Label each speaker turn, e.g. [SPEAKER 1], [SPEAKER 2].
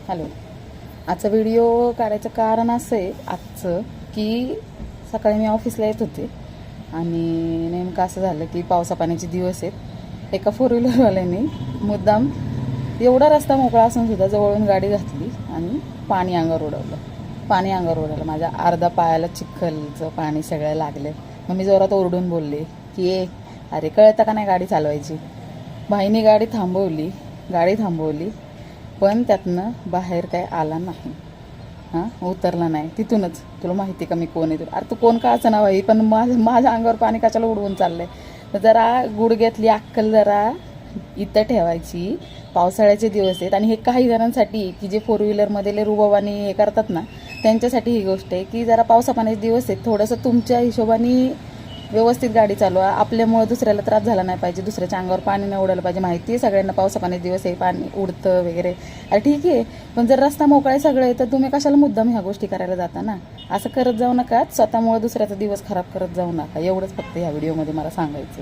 [SPEAKER 1] Hello. आजचा video काढायचं कारण असं आहे आजचं की सकाळी मी ऑफिसला येत होते आणि नेमकं असं झालं की पावसा पाण्याचे दिवस आहेत. एका फोर व्हीलरवाल्याने मुद्दाम एवढा रस्ता मोकळा असून सुद्धा जवळून गाडी घातली आणि पाणी अंगावर उडवलं. माझ्या अर्धा पायाला चिखलचं पाणी सगळं लागलं. मग मी जोरात ओरडून बोलले की अरे कळतं का नाही गाडी चालवायची. भाईने गाडी थांबवली पण त्यातनं बाहेर काय आला नाही. उतरला नाही तिथूनच. तुला माहिती का मी कोण आहे? अरे तू कोण का असं ना भाई, पण माझ्या अंगावर पाणी कशाला उडवून चाललंय. तर जरा गुडघ्यातली अक्कल जरा इथं ठेवायची. पावसाळ्याचे दिवस आहेत आणि हे काही जणांसाठी की जे फोर व्हीलरमधले रुबाबाने हे करतात ना, त्यांच्यासाठी ही गोष्ट आहे की जरा पावसा पाण्याचे दिवस आहेत, थोडंसं तुमच्या हिशोबाने व्यवस्थित गाडी चालवा. आपल्यामुळे दुसऱ्याला त्रास झाला नाही पाहिजे, दुसऱ्याच्या अंगावर पाणी नाही उडायला पाहिजे. माहिती आहे सगळ्यांना पावसा पाण्याचे दिवस आहे, पाणी उडतं वगैरे. अरे ठीक आहे, पण जर रस्ता मोकळा आहे सगळं तर तुम्ही कशाला मुद्दाम ह्या गोष्टी करायला जाता ना. असं करत जाऊ नका. स्वतःमुळे दुसऱ्याचा दिवस खराब करत जाऊ नका. एवढंच फक्त ह्या व्हिडिओमध्ये मला सांगायचं.